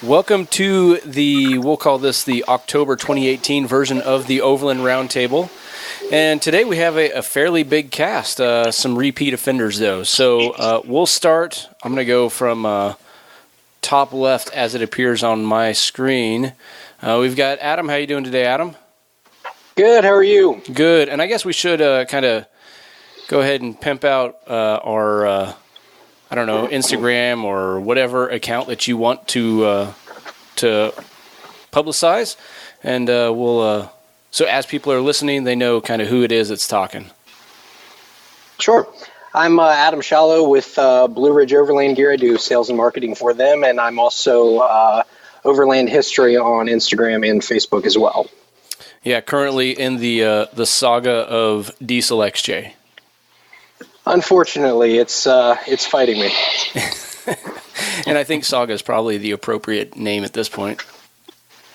Welcome to we'll call this the October 2018 version of the Overland Roundtable. And today we have a fairly big cast, some repeat offenders though. So we'll start, I'm going to go from top left as it appears on my screen. We've got Adam. How you doing today, Adam? Good, how are you? Good. And I guess we should kind of go ahead and pimp out our Instagram or whatever account that you want to publicize, and we'll so as people are listening, they know kind of who it is that's talking. Sure. I'm Adam Shallow with Blue Ridge Overland Gear. I do sales and marketing for them, and I'm also Overland History on Instagram and Facebook as well. Yeah, currently in the saga of Diesel XJ. Unfortunately, it's fighting me. And I think Saga is probably the appropriate name at this point.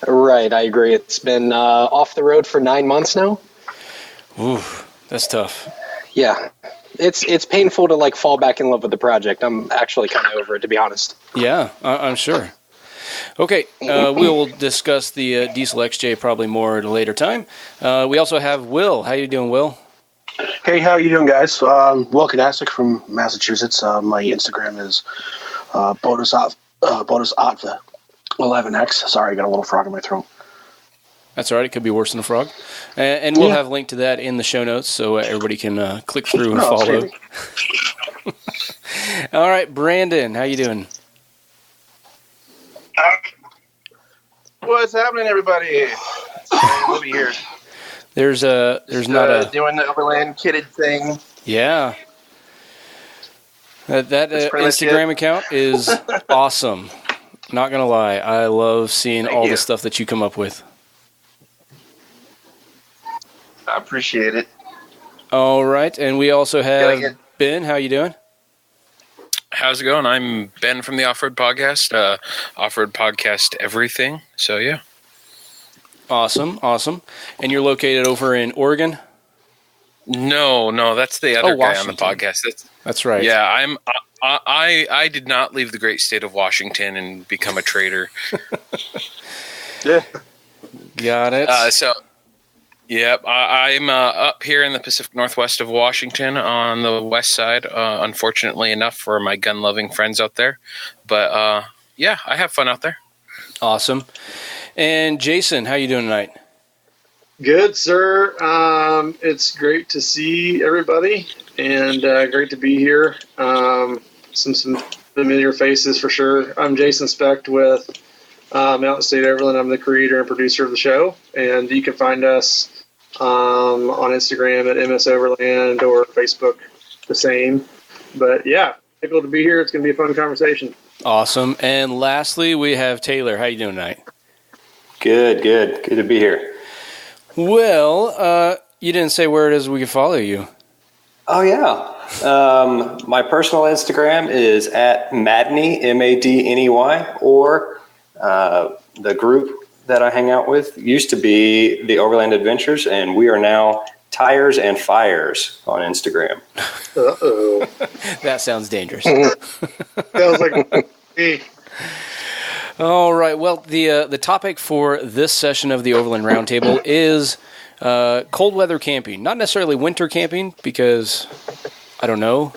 Right, I agree. It's been off the road for 9 months now. Ooh, that's tough. Yeah, it's painful to fall back in love with the project. I'm actually kind of over it, to be honest. Yeah, I'm sure. Okay, we'll discuss the Diesel XJ probably more at a later time. We also have Will. How you doing, Will? Hey, how you doing, guys? Will Kanasik from Massachusetts. My Instagram is bonusatva11x. Sorry, I got a little frog in my throat. That's all right. It could be worse than a frog. And we'll have a link to that in the show notes so everybody can click through and follow. All right, Brandon, how you doing? What's happening, everybody? We'll be here. There's not a doing the Overland kitted thing. Yeah. That Instagram account is awesome. Not gonna lie, I love seeing all the stuff that you come up with. I appreciate it. All right, and we also have Ben. How you doing? How's it going? I'm Ben from the Off-Road Podcast. Off-Road Podcast everything. So yeah. Awesome. And you're located over in Oregon? No, that's the other guy on the podcast. That's right. Yeah, I did not leave the great state of Washington and become a trader. Yeah. Got it. I'm up here in the Pacific Northwest of Washington on the west side, unfortunately enough for my gun-loving friends out there. But, I have fun out there. Awesome. And Jason, how you doing tonight? Good, sir. It's great to see everybody, and great to be here. Some familiar faces for sure. I'm Jason Specht with Mountain State Overland. I'm the creator and producer of the show, and you can find us on Instagram at MS Overland or Facebook the same. But yeah, able to be here. It's going to be a fun conversation. Awesome. And lastly, we have Taylor. How you doing tonight? Good to be here. Well, you didn't say where it is we can follow you. Oh, yeah. My personal Instagram is at Madney, Madney, or the group that I hang out with used to be the Overland Adventures, and we are now Tires and Fires on Instagram. Uh-oh. That sounds dangerous. Sounds like me. All right. Well, the topic for this session of the Overland Roundtable is cold weather camping. Not necessarily winter camping because, I don't know,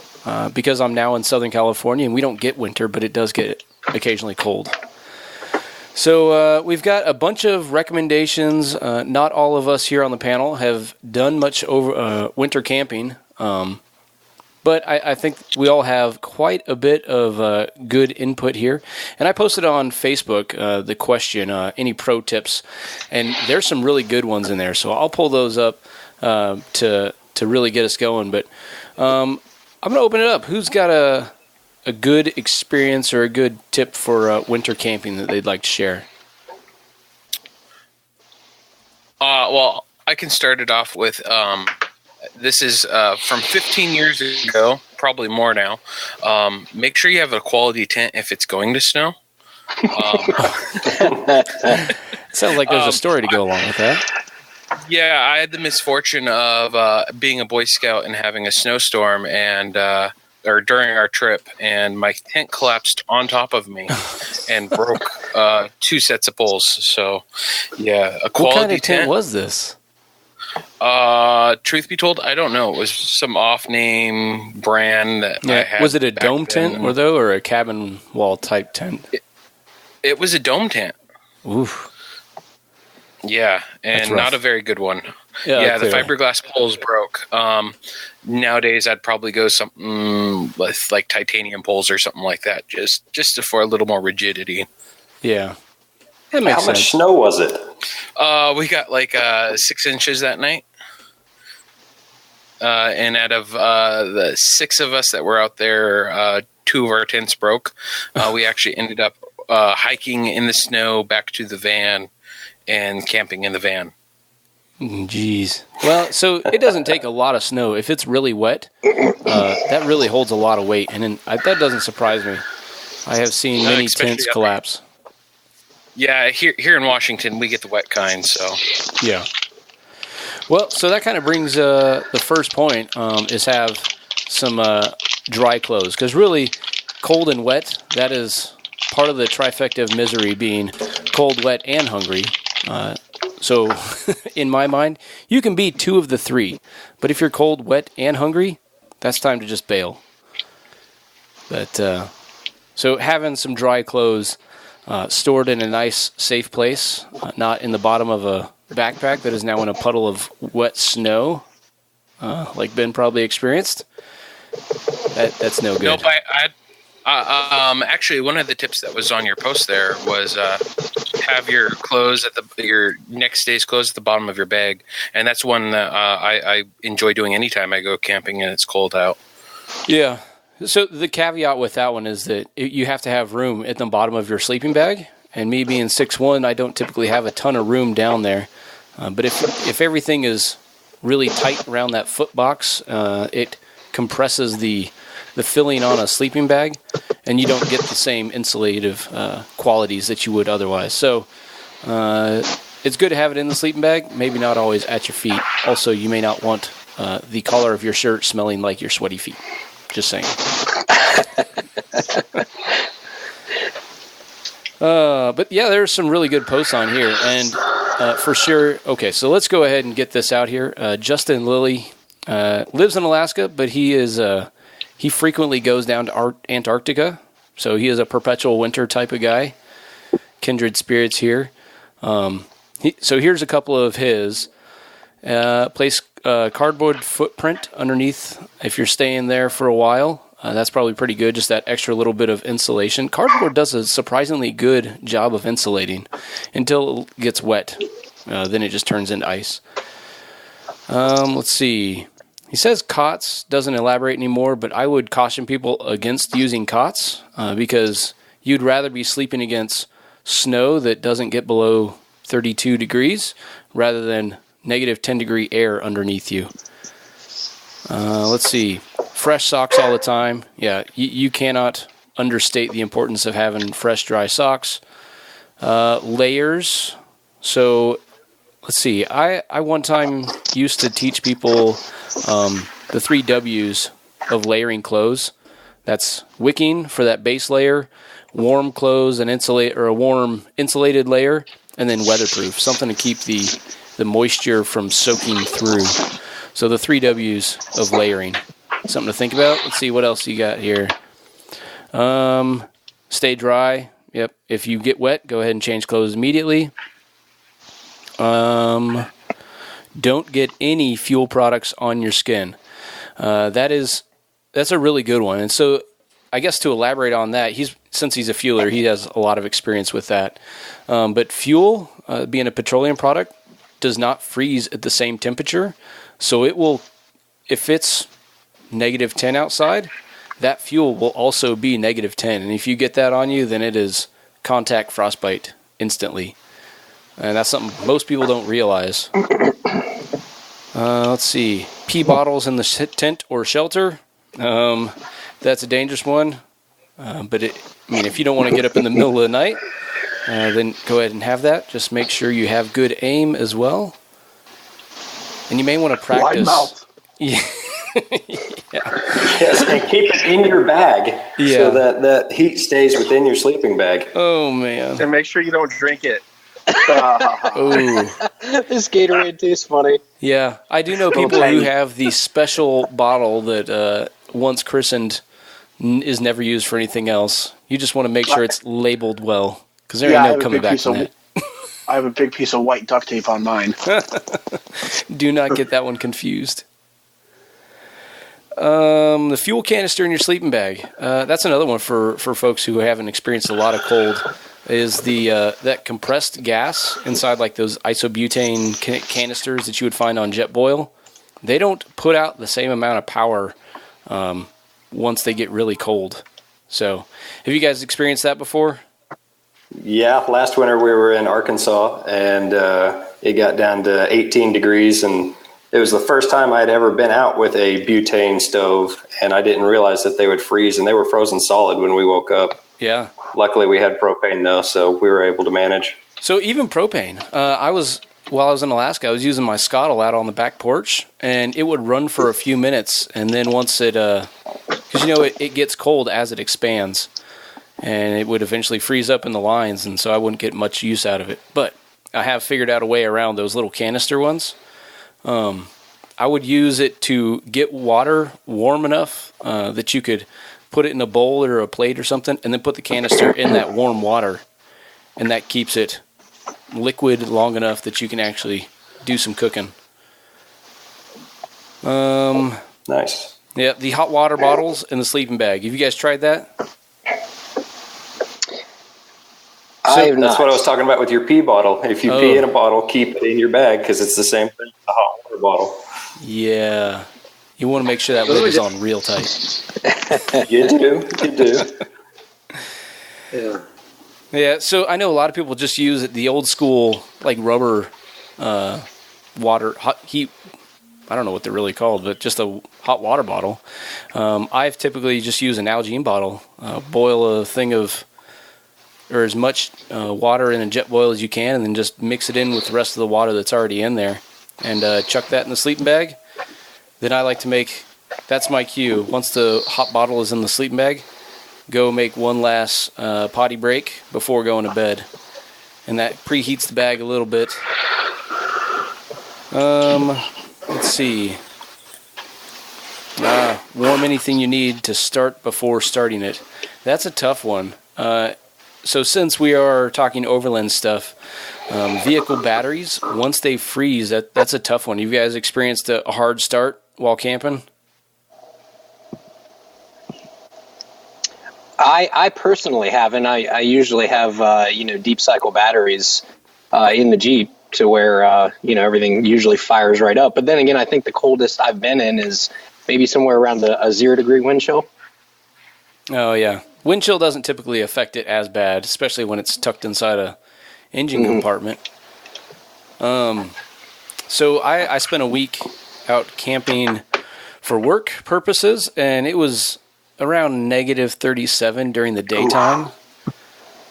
because I'm now in Southern California and we don't get winter, but it does get occasionally cold. So we've got a bunch of recommendations. Not all of us here on the panel have done much over winter camping, but I think we all have quite a bit of good input here. And I posted on Facebook the question, any pro tips, and there's some really good ones in there. So I'll pull those up to really get us going. But I'm going to open it up. Who's got a good experience or a good tip for winter camping that they'd like to share? Well, I can start it off with this is from 15 years ago, probably more now. Make sure you have a quality tent if it's going to snow. Sounds like there's a story to go along with that. Yeah, I had the misfortune of being a Boy Scout and having a snowstorm, and during our trip, and my tent collapsed on top of me and broke 2 sets of poles. So, yeah, a quality What kind of tent tent was this? Truth be told, I don't know. It was some off-name brand that I had. Was it a back dome then. tent or a cabin wall type tent? It was a dome tent. Oof. Yeah, and not a very good one. Yeah, the fiberglass poles broke. Nowadays, I'd probably go something with like titanium poles or something like that, just for a little more rigidity. Yeah, that makes sense. How much snow was it? We got like 6 inches that night. And out of the 6 of us that were out there, 2 of our tents broke. We actually ended up hiking in the snow back to the van and camping in the van. Jeez. Well, so it doesn't take a lot of snow. If it's really wet, that really holds a lot of weight. And that doesn't surprise me. I have seen many tents collapse. Yeah, here in Washington, we get the wet kind, so. Yeah. Well, so that kind of brings the first point is have some dry clothes. Because really, cold and wet, that is part of the trifecta of misery, being cold, wet, and hungry. So in my mind, you can be 2 of the 3. But if you're cold, wet, and hungry, that's time to just bail. But so having some dry clothes stored in a nice, safe place, not in the bottom of a backpack that is now in a puddle of wet snow, like Ben probably experienced, that's no good. Nope, actually, one of the tips that was on your post there was have your clothes your next day's clothes at the bottom of your bag, and that's one that I enjoy doing anytime I go camping and it's cold out. Yeah. So the caveat with that one is that you have to have room at the bottom of your sleeping bag. And me being 6'1", I don't typically have a ton of room down there. But if everything is really tight around that foot box, it compresses the filling on a sleeping bag, and you don't get the same insulative qualities that you would otherwise. So it's good to have it in the sleeping bag, maybe not always at your feet. Also, you may not want the collar of your shirt smelling like your sweaty feet. Just saying. But yeah, there's some really good posts on here, and for sure. Okay, so let's go ahead and get this out here. Justin Lilly lives in Alaska, but he frequently goes down to Antarctica, so he is a perpetual winter type of guy. Kindred spirits here. So here's a couple of his. Place cardboard footprint underneath if you're staying there for a while. That's probably pretty good, just that extra little bit of insulation. Cardboard does a surprisingly good job of insulating until it gets wet. Then it just turns into ice. Let's see. He says cots, doesn't elaborate anymore, but I would caution people against using cots because you'd rather be sleeping against snow that doesn't get below 32 degrees rather than negative 10 degree air underneath you. Let's see. Fresh socks all the time. Yeah, you cannot understate the importance of having fresh, dry socks. Layers. So, let's see. I one time used to teach people the 3 W's of layering clothes. That's wicking for that base layer, warm clothes, a warm insulated layer, and then weatherproof, something to keep the moisture from soaking through. So the 3 W's of layering. Something to think about. Let's see what else you got here. Stay dry. Yep. If you get wet, go ahead and change clothes immediately. Don't get any fuel products on your skin. That's a really good one. And so I guess to elaborate on that, since he's a fueler, he has a lot of experience with that. But fuel, being a petroleum product, does not freeze at the same temperature. So it will, if it's negative 10 outside, that fuel will also be negative 10. And if you get that on you, then it is contact frostbite instantly. And that's something most people don't realize. Let's see. Pee bottles in the tent or shelter. That's a dangerous one. But if you don't want to get up in the middle of the night, then go ahead and have that. Just make sure you have good aim as well. And you may want to practice. Wide mouth. Yeah. Yes, and keep it in your bag so that that heat stays within your sleeping bag. Oh, man. And make sure you don't drink it. Oh. This Gatorade tastes funny. Yeah, I do know people who have the special bottle that once christened is never used for anything else. You just want to make sure it's labeled well, because there ain't no coming back from that. I have a big piece of white duct tape on mine. Do not get that one confused. The fuel canister in your sleeping bag. That's another one for folks who haven't experienced a lot of cold. Is the that compressed gas inside like those isobutane canisters that you would find on Jetboil. They don't put out the same amount of power once they get really cold. So, have you guys experienced that before? Yeah, last winter we were in Arkansas, and it got down to 18 degrees, and it was the first time I had ever been out with a butane stove, and I didn't realize that they would freeze, and they were frozen solid when we woke up. Yeah. Luckily, we had propane, though, so we were able to manage. So even propane, while I was in Alaska, I was using my Scottle out on the back porch, and it would run for a few minutes, and then once it, because it gets cold as it expands, and it would eventually freeze up in the lines, and so I wouldn't get much use out of it. But I have figured out a way around those little canister ones. I would use it to get water warm enough that you could put it in a bowl or a plate or something, and then put the canister in that warm water, and that keeps it liquid long enough that you can actually do some cooking. Nice. Yeah, the hot water bottles in the sleeping bag. Have you guys tried that? That's what I was talking about with your pee bottle. If you pee in a bottle, keep it in your bag because it's the same thing as a hot water bottle. Yeah. You want to make sure that lid is on real tight. You do. Yeah. Yeah, so I know a lot of people just use the old school, like rubber water, heat, I don't know what they're really called, but just a hot water bottle. I've typically just used an Nalgene bottle, boil a thing of, or as much water in a Jetboil as you can, and then just mix it in with the rest of the water that's already in there, and chuck that in the sleeping bag. Then I like to make, that's my cue. Once the hot bottle is in the sleeping bag, go make one last potty break before going to bed. And that preheats the bag a little bit. Let's see. Warm anything you need to start before starting it. That's a tough one. So since we are talking overland stuff, vehicle batteries, once they freeze, that's a tough one. You guys experienced a hard start while camping? I personally haven't. I usually have deep cycle batteries in the Jeep to where everything usually fires right up. But then again, I think the coldest I've been in is maybe somewhere around a 0 degree wind chill. Oh yeah, wind chill doesn't typically affect it as bad, especially when it's tucked inside a engine compartment. So I spent a week out camping for work purposes, and it was around negative 37 during the daytime,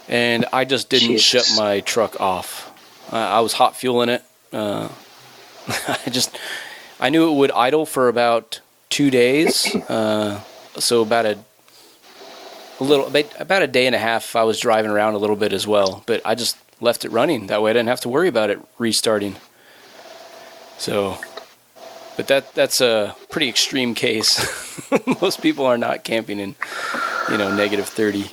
and I just didn't shut my truck off. I was hot fueling it. I knew it would idle for about 2 days, so about a day and a half I was driving around a little bit as well, but I just left it running. That way I didn't have to worry about it restarting. So, but that's a pretty extreme case. Most people are not camping in, negative 30.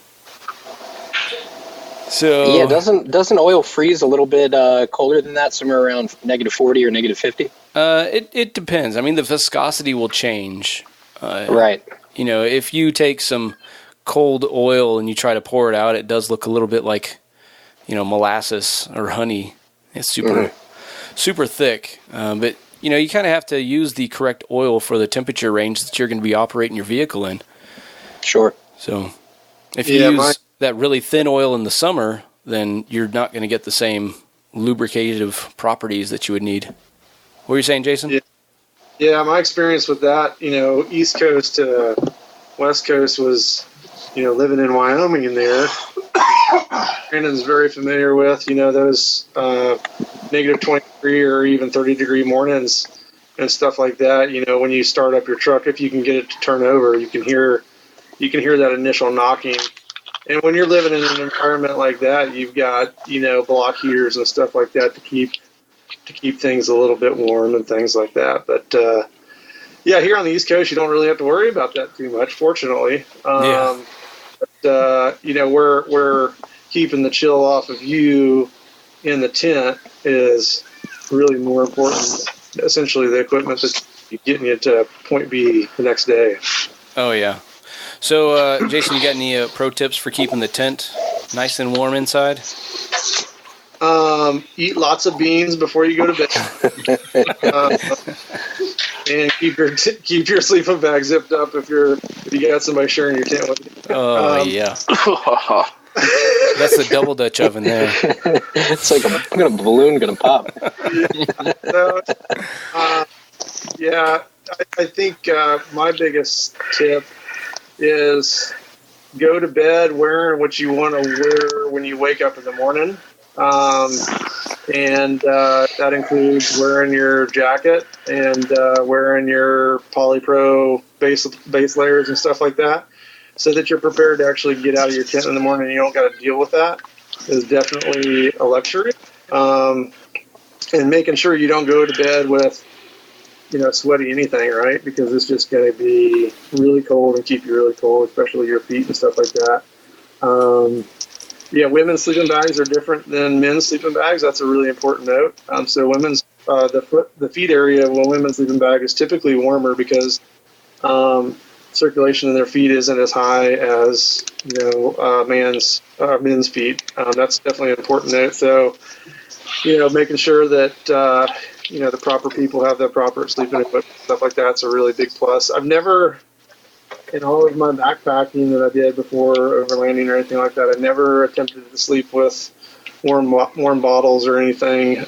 So yeah, doesn't oil freeze a little bit colder than that, somewhere around negative 40 or negative 50? It depends. I mean, the viscosity will change. Right. If you take some cold oil and you try to pour it out, it does look a little bit like, molasses or honey. It's super thick. But, you kind of have to use the correct oil for the temperature range that you're going to be operating your vehicle in. Sure. So if you use that really thin oil in the summer, then you're not going to get the same lubricative properties that you would need. What were you saying, Jason? Yeah, my experience with that, East Coast to West Coast was, living in Wyoming in there. Brandon's very familiar with, those negative 23 or even 30 degree mornings. and stuff like that. When you start up your truck, if you can get it to turn over, you can hear that initial knocking. And when you're living in an environment like that, you've got block heaters and stuff like that to keep things a little bit warm and things like that. But here on the East Coast, you don't really have to worry about that too much, fortunately. But we're keeping the chill off of you in the tent is really more important. Essentially, the equipment that's getting you to point B the next day. Oh, yeah. So, Jason, you got any pro tips for keeping the tent nice and warm inside? Eat lots of beans before you go to bed. And keep your sleeping bag zipped up if you got somebody sharing your tent with you. Oh, yeah. That's the double Dutch oven there. It's like a balloon gonna pop. I think my biggest tip is go to bed wearing what you want to wear when you wake up in the morning. And that includes wearing your jacket and wearing your polypro base layers and stuff like that, so that you're prepared to actually get out of your tent in the morning and you don't got to deal with that is definitely a luxury. And making sure you don't go to bed with sweaty anything, right? Because it's just going to be really cold and keep you really cold, especially your feet and stuff like that. Women's sleeping bags are different than men's sleeping bags. That's a really important note. So women's, the feet area of a women's sleeping bag is typically warmer because circulation in their feet isn't as high as men's feet. That's definitely an important note. So making sure that the proper people have the proper sleeping equipment, stuff like that's a really big plus. I've never, in all of my backpacking that I did before overlanding or anything like that, I never attempted to sleep with warm bottles or anything,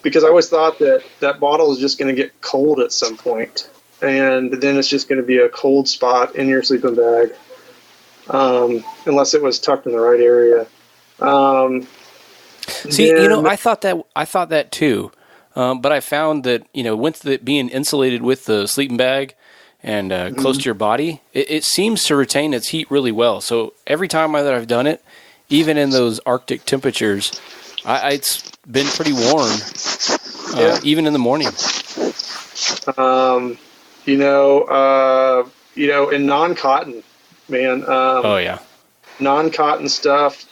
because I always thought that bottle is just going to get cold at some point, and then it's just going to be a cold spot in your sleeping bag, unless it was tucked in the right area. See, I thought that too, but I found that with it being insulated with the sleeping bag and close to your body, it seems to retain its heat really well. So every time that I've done it, even in those Arctic temperatures, it's been pretty warm, even in the morning. In non-cotton, man. Non-cotton stuff.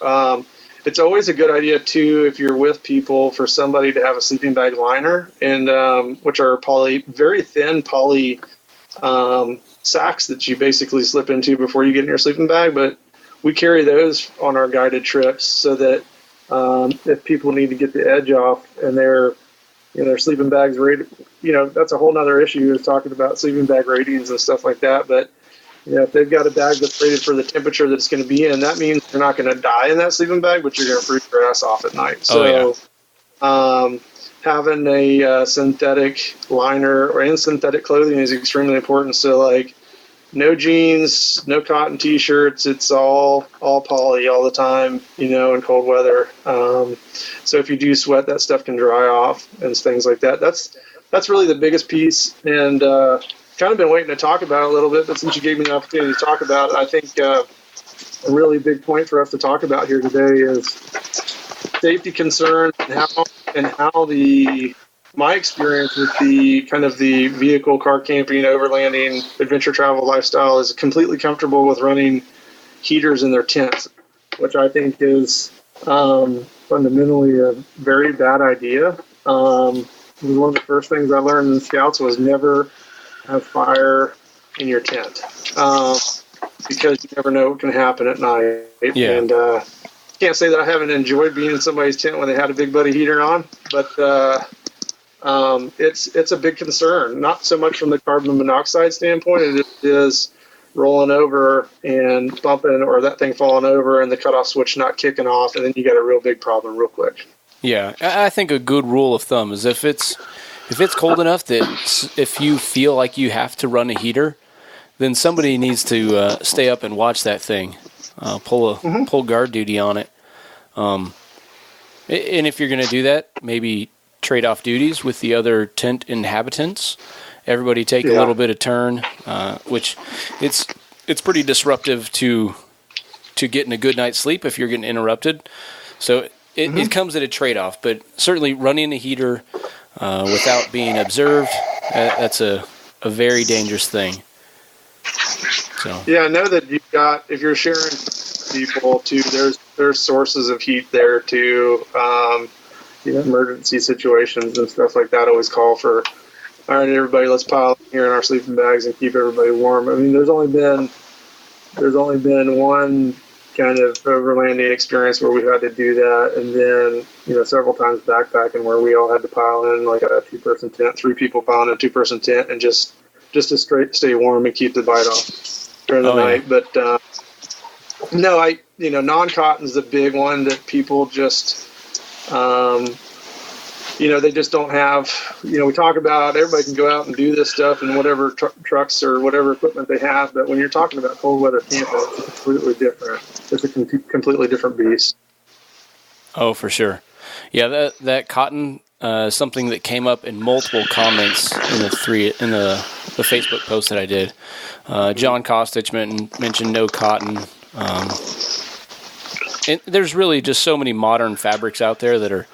It's always a good idea too, if you're with people, for somebody to have a sleeping bag liner, and which are very thin poly sacks that you basically slip into before you get in your sleeping bag. But we carry those on our guided trips so that if people need to get the edge off and their sleeping bags rated, that's a whole nother issue, is talking about sleeping bag ratings and stuff like that. But if they've got a bag that's rated for the temperature that it's going to be in, that means you're not going to die in that sleeping bag, but you're going to freeze your ass off at night. So having a synthetic liner or synthetic clothing is extremely important. So like no jeans, no cotton t-shirts. It's all poly all the time, in cold weather. So if you do sweat, that stuff can dry off and things like that. That's really the biggest piece. And kind of been waiting to talk about it a little bit, but since you gave me the opportunity to talk about it, I think a really big point for us to talk about here today is safety concerns and how my experience with the kind of the vehicle, car camping, overlanding, adventure travel lifestyle is completely comfortable with running heaters in their tents, which I think is fundamentally a very bad idea. One of the first things I learned in the Scouts was never have fire in your tent, because you never know what can happen at night. Yeah. And can't say that I haven't enjoyed being in somebody's tent when they had a big buddy heater on, but it's a big concern. Not so much from the carbon monoxide standpoint, it is rolling over and bumping, or that thing falling over and the cutoff switch not kicking off, and then you got a real big problem real quick. Yeah, I think a good rule of thumb is if it's cold enough that if you feel like you have to run a heater, then somebody needs to stay up and watch that thing, pull guard duty on it. And if you're going to do that, maybe trade off duties with the other tent inhabitants. Everybody take a little bit of turn, which it's pretty disruptive to getting a good night's sleep if you're getting interrupted. So it comes at a trade-off, but certainly running a heater without being observed, that's a very dangerous thing. So Yeah, I know that you've got, if you're sharing people too, there's sources of heat there too. Emergency situations and stuff like that always call for, all right, everybody, let's pile here in our sleeping bags and keep everybody warm. I mean, there's only been one kind of overlanding experience where we had to do that, and then several times backpacking where we all had to pile in like a 2-person tent, 3 people pile in a 2-person tent, and just to stay warm and keep the bite off during the night. Yeah. But no, non-cotton's the big one that people just they just don't have, we talk about everybody can go out and do this stuff in whatever trucks or whatever equipment they have. But when you're talking about cold weather camping, it's completely different. It's a completely different beast. Oh, for sure. Yeah, that cotton, something that came up in multiple comments in the Facebook post that I did. John Kostich mentioned no cotton. And there's really just so many modern fabrics out there that are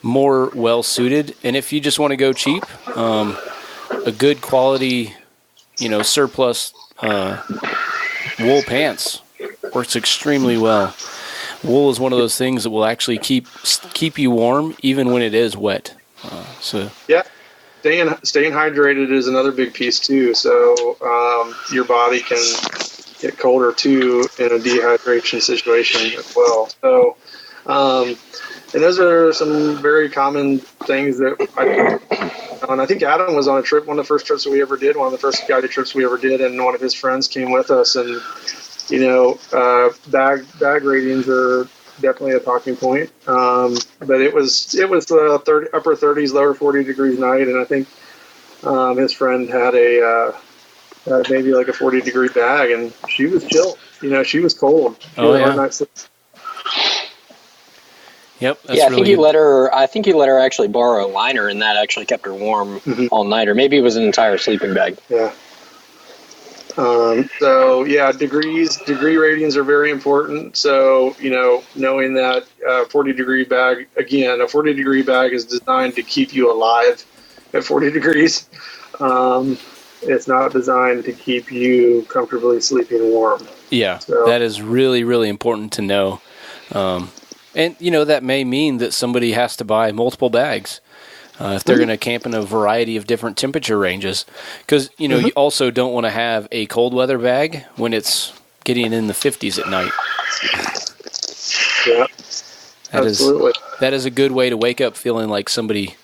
more well-suited. And if you just want to go cheap, a good quality, surplus wool pants works extremely well. Wool is one of those things that will actually keep you warm even when it is wet. Yeah, staying hydrated is another big piece too. So your body can get colder too in a dehydration situation as well. So, and those are some very common things that I think Adam was on a trip, one of the first trips that we ever did, one of the first guided trips we ever did, and one of his friends came with us, and bag ratings are definitely a talking point. But it was upper 30s, lower 40 degrees night, and I think his friend had maybe like a 40-degree bag, and she was chilled. She was cold. Yep. I think you let her actually borrow a liner, and that actually kept her warm all night, or maybe it was an entire sleeping bag. Yeah. Degree ratings are very important. So, knowing that 40-degree bag, again, a 40-degree bag is designed to keep you alive at 40 degrees. It's not designed to keep you comfortably sleeping warm. Yeah, so that is really, really important to know. And, that may mean that somebody has to buy multiple bags if they're going to camp in a variety of different temperature ranges. Because, you also don't want to have a cold weather bag when it's getting in the 50s at night. Yeah, absolutely. That is a good way to wake up feeling like somebody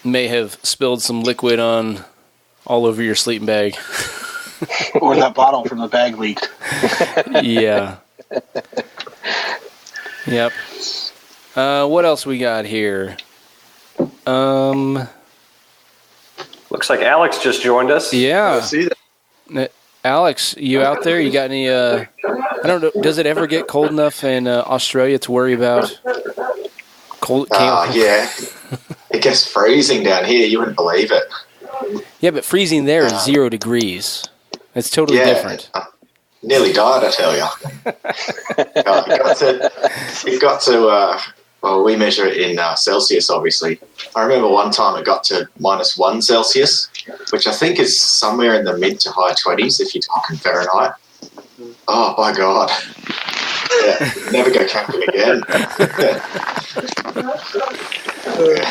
may have spilled some liquid all over your sleeping bag. Or that bottle from the bag leaked. Yeah. Yep. What else we got here? Looks like Alex just joined us. Yeah. I see that. Alex, you out there? You got any? I don't know. Does it ever get cold enough in Australia to worry about cold? Yeah. It gets freezing down here. You wouldn't believe it. Yeah, but freezing there is 0 degrees. It's totally different. Nearly died, I tell you. It got to we measure it in Celsius, obviously. I remember one time it got to -1 Celsius, which I think is somewhere in the mid to high 20s if you're talking Fahrenheit. Oh, my God. Yeah, never go camping again.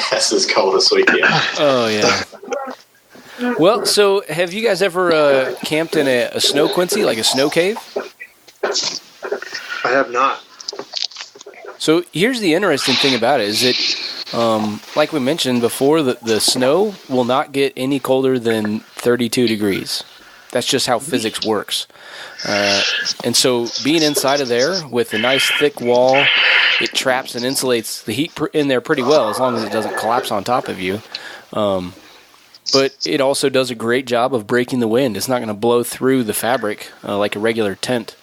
That's as cold as we get. Oh, yeah. Well, so have you guys ever camped in a snow quinzee, like a snow cave? I have not. So here's the interesting thing about it is that, like we mentioned before, the snow will not get any colder than 32 degrees. That's just how physics works. And so being inside of there with a nice thick wall, it traps and insulates the heat in there pretty well as long as it doesn't collapse on top of you. But it also does a great job of breaking the wind. It's not going to blow through the fabric like a regular tent.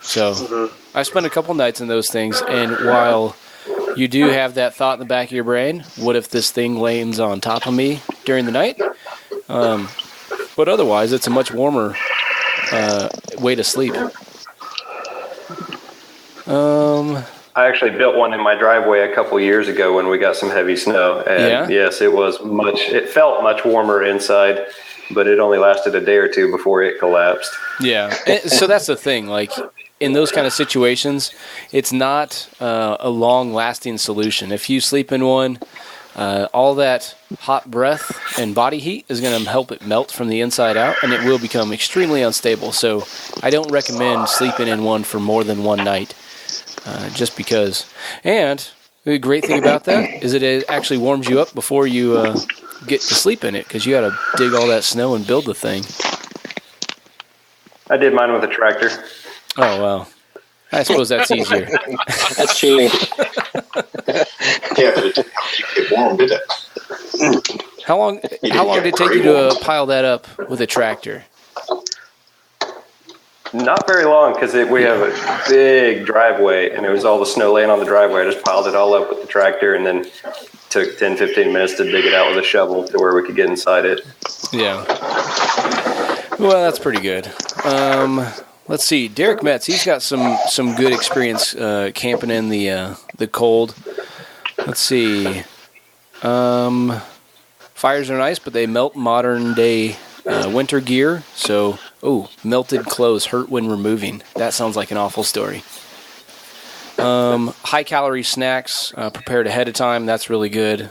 So I spent a couple nights in those things, and while you do have that thought in the back of your brain. What if this thing lands on top of me during the night? But otherwise, it's a much warmer way to sleep. I actually built one in my driveway a couple years ago when we got some heavy snow. And yes, it felt much warmer inside, but it only lasted a day or two before it collapsed. Yeah. So that's the thing. Like, in those kind of situations, it's not a long-lasting solution. If you sleep in one, all that hot breath and body heat is going to help it melt from the inside out, and it will become extremely unstable. So I don't recommend sleeping in one for more than one night, just because. And the great thing about that is it actually warms you up before you get to sleep in it, because you got to dig all that snow and build the thing. I did mine with a tractor. Oh, well. I suppose that's easier. That's cheating. Yeah, but it didn't help you get warm, did it? How long did it take you to pile that up with a tractor? Not very long, because we have a big driveway, and it was all the snow laying on the driveway. I just piled it all up with the tractor, and then took 10, 15 minutes to dig it out with a shovel to where we could get inside it. Yeah. Well, that's pretty good. Let's see. Derek Metz, he's got some good experience camping in the cold. Let's see. Fires are nice, but they melt modern-day winter gear. So, melted clothes hurt when removing. That sounds like an awful story. High-calorie snacks prepared ahead of time. That's really good.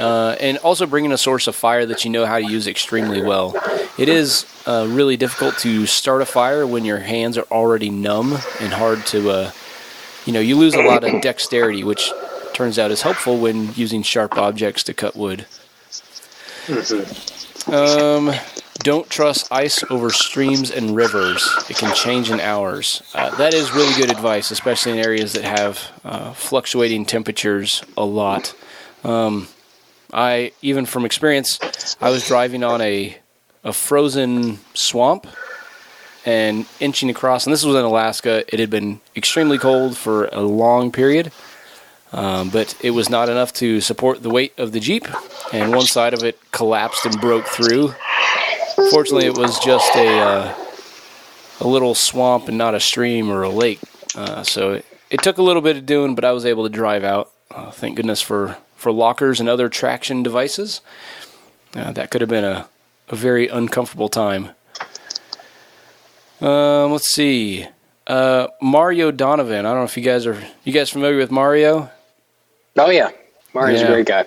And also bringing a source of fire that you know how to use extremely well. It is really difficult to start a fire when your hands are already numb and hard to, you lose a lot of dexterity, which turns out is helpful when using sharp objects to cut wood. Don't trust ice over streams and rivers. It can change in hours. That is really good advice, especially in areas that have fluctuating temperatures a lot. Even from experience, I was driving on a frozen swamp and inching across, and this was in Alaska. It had been extremely cold for a long period, but it was not enough to support the weight of the Jeep, and one side of it collapsed and broke through. Fortunately, it was just a little swamp and not a stream or a lake, so it took a little bit of doing, but I was able to drive out. Thank goodness for lockers and other traction devices. That could have been a very uncomfortable time. Let's see. Mario Donovan. I don't know if you guys familiar with Mario? Oh, yeah. Mario's a great guy.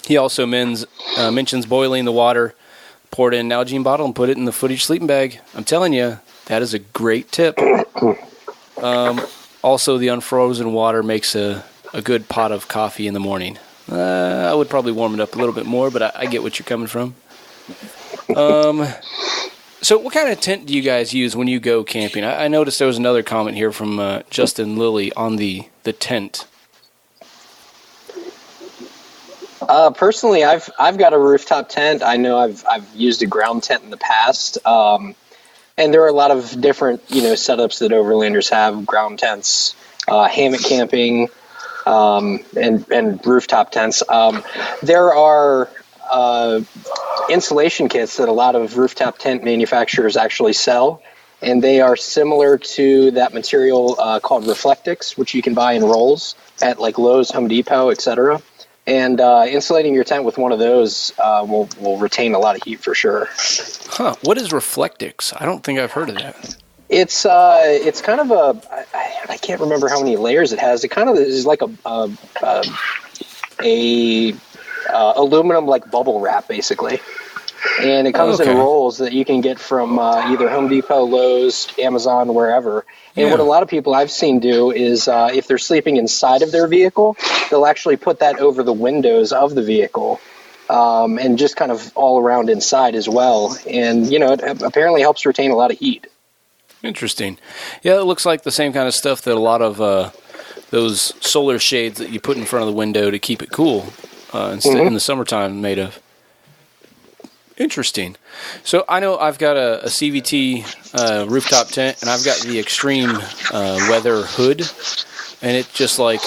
He also mentions boiling the water, pour it in an Nalgene bottle, and put it in the footage sleeping bag. I'm telling you, that is a great tip. Also, the unfrozen water makes a good pot of coffee in the morning. I would probably warm it up a little bit more, but I get what you're coming from. So what kind of tent do you guys use when you go camping? I noticed there was another comment here from Justin Lilly on the tent. Personally, I've got a rooftop tent. I know I've used a ground tent in the past, and there are a lot of different setups that overlanders have: ground tents, hammock camping, and rooftop tents. There are insulation kits that a lot of rooftop tent manufacturers actually sell, and they are similar to that material called Reflectix, which you can buy in rolls at like Lowe's, Home Depot, etc. And insulating your tent with one of those will retain a lot of heat for sure. Huh? What is Reflectix? I don't think I've heard of that. It's kind of I can't remember how many layers it has. It kind of is like a aluminum like bubble wrap basically, and it comes in rolls that you can get from either Home Depot, Lowe's, Amazon, wherever. And what a lot of people I've seen do is if they're sleeping inside of their vehicle, they'll actually put that over the windows of the vehicle. And just kind of all around inside as well. And, it apparently helps retain a lot of heat. Interesting. Yeah, it looks like the same kind of stuff that a lot of those solar shades that you put in front of the window to keep it cool in the summertime made of. Interesting. So I know I've got a CVT rooftop tent, and I've got the extreme weather hood, and it just like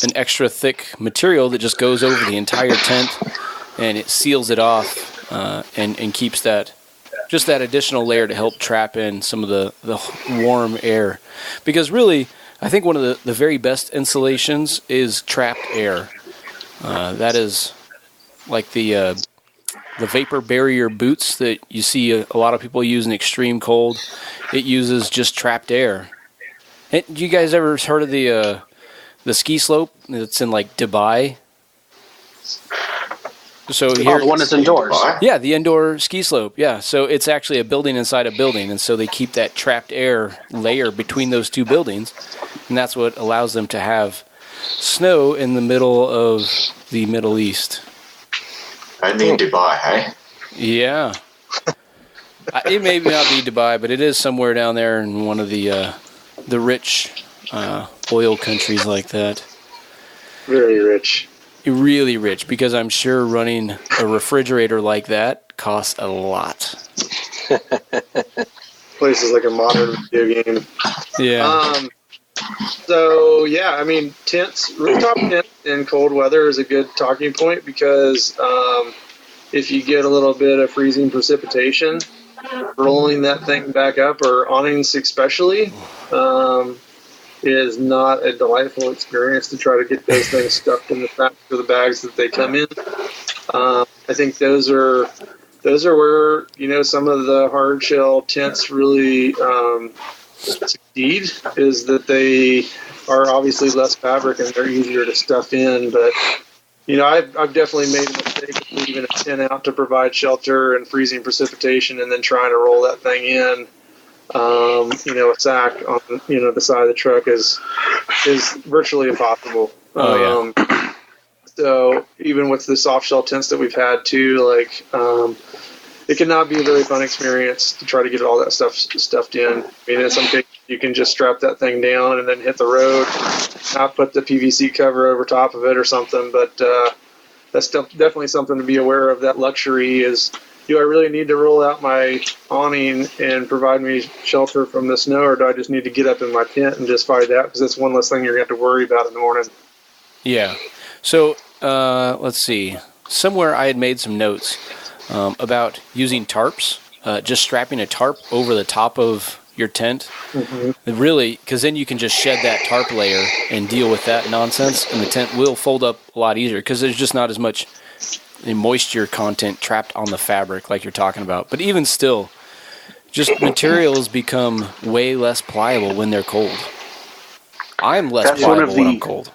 an extra thick material that just goes over the entire tent, and it seals it off and keeps that additional layer to help trap in some of the warm air. Because really, I think one of the very best insulations is trapped air. That is like the vapor barrier boots that you see a lot of people use in extreme cold. It uses just trapped air. And you guys ever heard of the ski slope that's in like Dubai? So here, the one that's indoors. Yeah, the indoor ski slope. Yeah, so it's actually a building inside a building, and so they keep that trapped air layer between those two buildings, and that's what allows them to have snow in the middle of the Middle East. Only in Dubai, hey? Yeah. It may not be Dubai, but it is somewhere down there in one of the rich oil countries like that. Very rich. Really rich, because I'm sure running a refrigerator like that costs a lot. Place is like a modern video game. Yeah. So, yeah, I mean, rooftop tent in cold weather is a good talking point because if you get a little bit of freezing precipitation, rolling that thing back up, or awnings especially, is not a delightful experience to try to get those things stuffed in the back of the bags that they come in. I think those are where, some of the hard shell tents really succeed, is that they are obviously less fabric and they're easier to stuff in. But I've definitely made a mistake of leaving a tent out to provide shelter and freezing precipitation, and then trying to roll that thing in. A sack on the side of the truck is virtually impossible. So even with the soft shell tents that we've had too, it cannot be a very fun experience to try to get all that stuff stuffed in. I mean, in some cases you can just strap that thing down and then hit the road, not put the PVC cover over top of it or something. But that's definitely something to be aware of. That luxury is, do I really need to roll out my awning and provide me shelter from the snow, or do I just need to get up in my tent and just fight that? Because that's one less thing you're going to have to worry about in the morning. Yeah. So let's see. Somewhere I had made some notes about using tarps, just strapping a tarp over the top of your tent. Mm-hmm. Really, because then you can just shed that tarp layer and deal with that nonsense, and the tent will fold up a lot easier because there's just not as much moisture content trapped on the fabric like you're talking about. But even still, just materials become way less pliable when they're cold. I'm less pliable when I'm cold.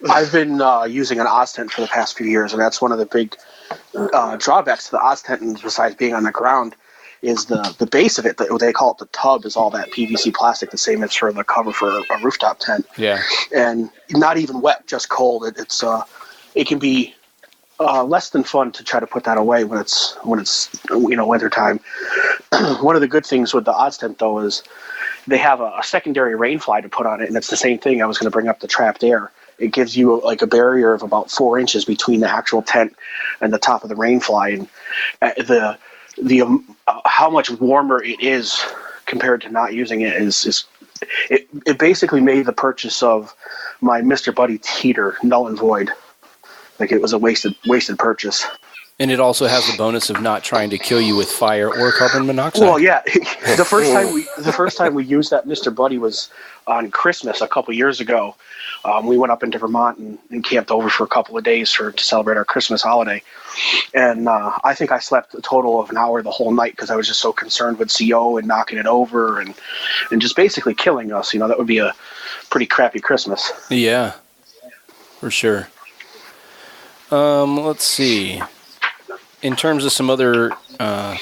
I've been using an Oz tent for the past few years, and that's one of the big drawbacks to the Oz tent, and besides being on the ground, is the base of it. They call it the tub, is all that PVC plastic, the same as for the cover for a rooftop tent. Yeah, and not even wet, just cold. It can be less than fun to try to put that away when it's wintertime. One of the good things with the Oz tent though is they have a secondary rain fly to put on it, and it's the same thing. I was going to bring up the trapped air. It gives you like a barrier of about 4 inches between the actual tent and the top of the rain fly, and the how much warmer it is compared to not using it is it basically made the purchase of my Mr. Buddy heater null and void. Like, it was a wasted purchase. And it also has the bonus of not trying to kill you with fire or carbon monoxide. Well, yeah. The first time we used that Mr. Buddy was on Christmas a couple years ago. We went up into Vermont and camped over for a couple of days to celebrate our Christmas holiday. And I think I slept a total of an hour the whole night because I was just so concerned with CO and knocking it over and just basically killing us. That would be a pretty crappy Christmas. Yeah, for sure. Let's see. In terms of some other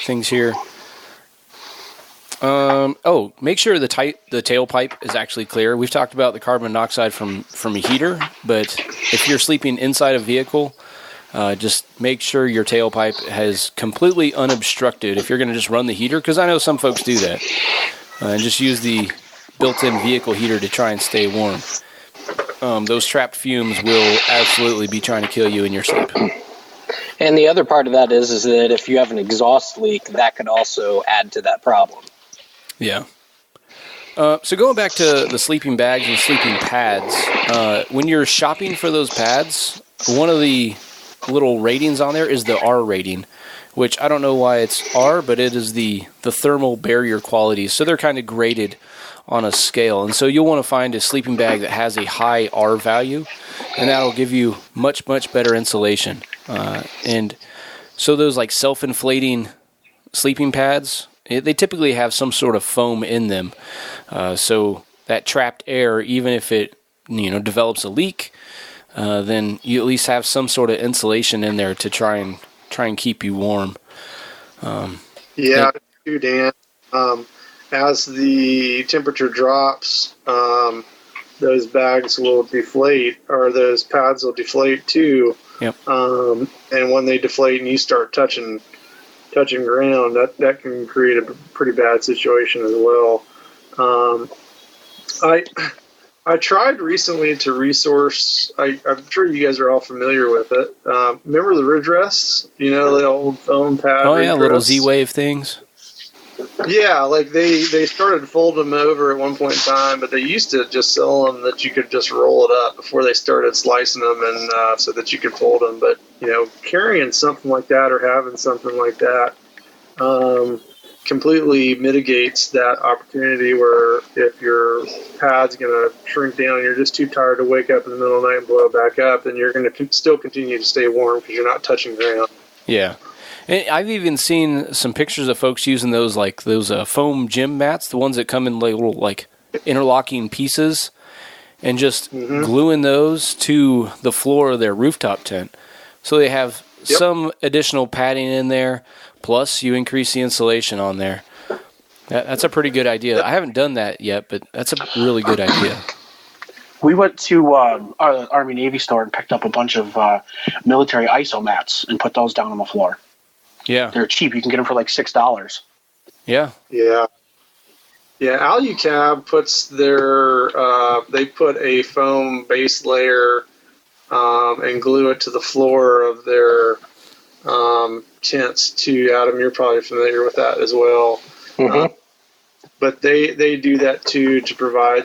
things here, make sure the tailpipe is actually clear. We've talked about the carbon monoxide from a heater, but if you're sleeping inside a vehicle, just make sure your tailpipe has completely unobstructed if you're going to just run the heater, because I know some folks do that, and just use the built-in vehicle heater to try and stay warm. Those trapped fumes will absolutely be trying to kill you in your sleep. And the other part of that is that if you have an exhaust leak, that could also add to that problem. Yeah. So going back to the sleeping bags and sleeping pads, when you're shopping for those pads, one of the little ratings on there is the R rating, which I don't know why it's R, but it is the thermal barrier quality. So they're kind of graded on a scale. And so you'll want to find a sleeping bag that has a high R value, and that'll give you much, much better insulation. And so those like self-inflating sleeping pads, they typically have some sort of foam in them. So that trapped air, even if it develops a leak, then you at least have some sort of insulation in there to try and keep you warm. Too, Dan. As the temperature drops, those bags will deflate, or those pads will deflate too. Yep. And when they deflate and you start touching ground, that can create a pretty bad situation as well. I tried recently to resource. I'm sure you guys are all familiar with it. Remember the ridge rests? The old foam pad. Oh yeah, little rests? Z-wave things. Yeah, like they started to fold them over at one point in time, but they used to just sell them that you could just roll it up before they started slicing them, and so that you could fold them. But carrying something like that or having something like that completely mitigates that opportunity where if your pad's going to shrink down and you're just too tired to wake up in the middle of the night and blow it back up, then you're going to still continue to stay warm because you're not touching ground. Yeah. And I've even seen some pictures of folks using those foam gym mats, the ones that come in little like interlocking pieces, and just gluing those to the floor of their rooftop tent. So they have some additional padding in there, plus you increase the insulation on there. That's a pretty good idea. I haven't done that yet, but that's a really good idea. We went to our Army Navy store and picked up a bunch of military ISO mats and put those down on the floor. Yeah. They're cheap. You can get them for like $6. Yeah. Yeah. Yeah, Alucab puts they put a foam base layer and glue it to the floor of their tents too. Adam, you're probably familiar with that as well. Mm-hmm. But they do that too to provide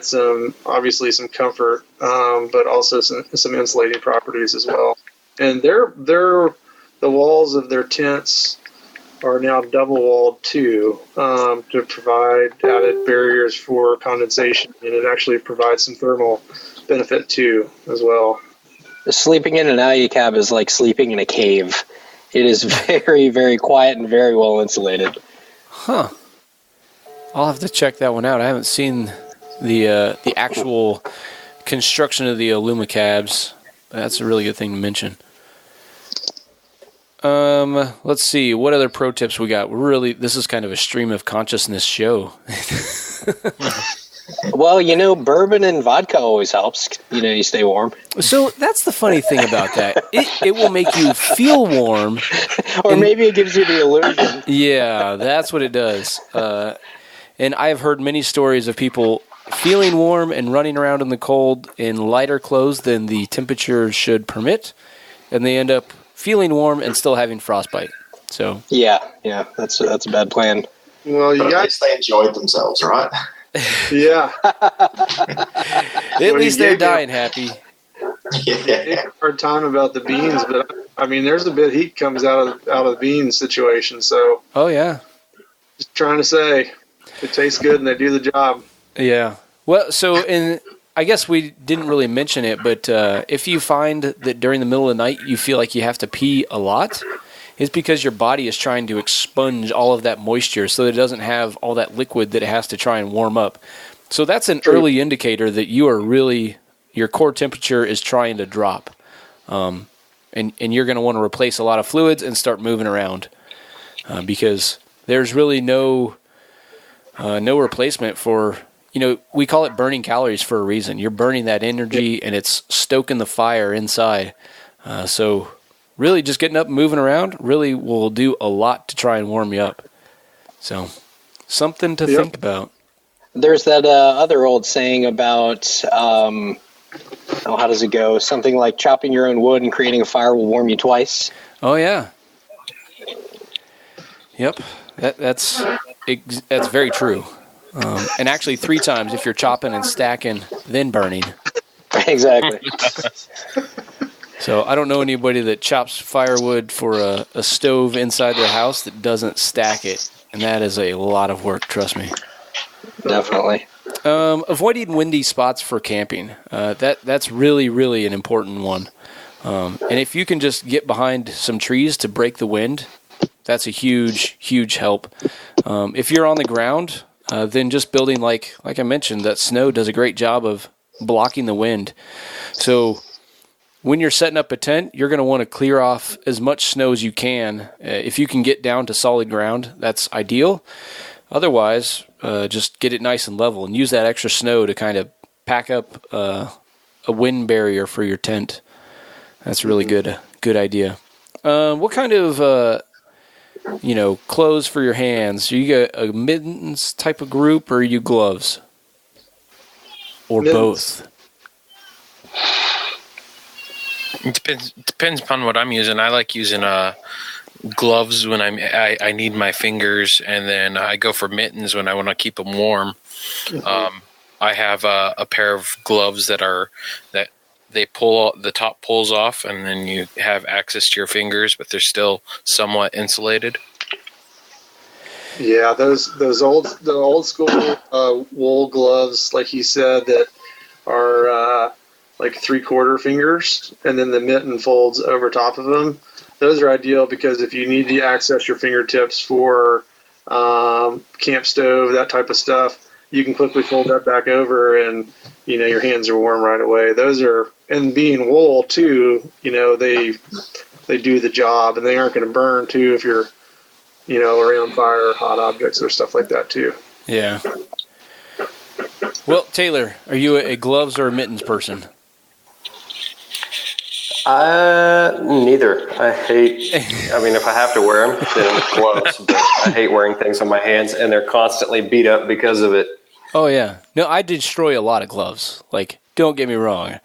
obviously some comfort, but also some insulating properties as well. And the walls of their tents are now double walled too, to provide added barriers for condensation, and it actually provides some thermal benefit too as well. Sleeping in an Alucab is like sleeping in a cave. It is very, very quiet and very well insulated. Huh. I'll have to check that one out. I haven't seen the actual construction of the Alumacabs. That's a really good thing to mention. Let's see. What other pro tips we got? This is kind of a stream of consciousness show. Well, bourbon and vodka always helps. You stay warm. So that's the funny thing about that. It will make you feel warm. Or maybe it gives you the illusion. Yeah, that's what it does. And I've heard many stories of people feeling warm and running around in the cold in lighter clothes than the temperature should permit, and they end up feeling warm and still having frostbite. So yeah, that's a bad plan. Well, But at least they enjoyed themselves, right? Yeah. At least they're dying happy. Yeah. Hard time about the beans, but I mean, there's a bit of heat comes out of the beans situation. So, oh yeah, just trying to say, it tastes good and they do the job. Yeah. Well, I guess we didn't really mention it, but if you find that during the middle of the night you feel like you have to pee a lot, it's because your body is trying to expunge all of that moisture so that it doesn't have all that liquid that it has to try and warm up. So that's an early indicator that your core temperature is trying to drop. And you're going to want to replace a lot of fluids and start moving around because there's really no replacement for... we call it burning calories for a reason. You're burning that energy, and it's stoking the fire inside. So really just getting up and moving around really will do a lot to try and warm you up. So something to think about. There's that other old saying about, how does it go? Something like chopping your own wood and creating a fire will warm you twice. Oh, yeah. Yep. That's very true. And actually 3 times if you're chopping and stacking, then burning. Exactly. So I don't know anybody that chops firewood for a stove inside their house that doesn't stack it. And that is a lot of work, trust me. Definitely. Avoiding windy spots for camping. That's really, really an important one. And if you can just get behind some trees to break the wind, that's a huge, huge help. If you're on the ground, then just building, like I mentioned, that snow does a great job of blocking the wind. So when you're setting up a tent, you're going to want to clear off as much snow as you can. If you can get down to solid ground, that's ideal. Otherwise, just get it nice and level and use that extra snow to kind of pack up a wind barrier for your tent. That's a really good idea. What kind of clothes for your hands? Are you a mittens type of group, or are you gloves? Or Mittens. both? It depends upon what I'm using. I like using gloves when I need my fingers, and then I go for mittens when I want to keep them warm. Mm-hmm. I have a pair of gloves that they pull the top pulls off, and then you have access to your fingers, but they're still somewhat insulated. Yeah, the old school wool gloves, like he said, that are like 3/4 fingers, and then the mitten folds over top of them. Those are ideal because if you need to access your fingertips for camp stove, that type of stuff, you can quickly fold that back over, and your hands are warm right away. Those are, and being wool too, they do the job, and they aren't going to burn too if you're around fire or hot objects or stuff like that too. Yeah. Well, Taylor, are you a gloves or a mittens person? Neither. If I have to wear them, then gloves, but I hate wearing things on my hands, and they're constantly beat up because of it. Oh, yeah. No, I destroy a lot of gloves. Like, don't get me wrong.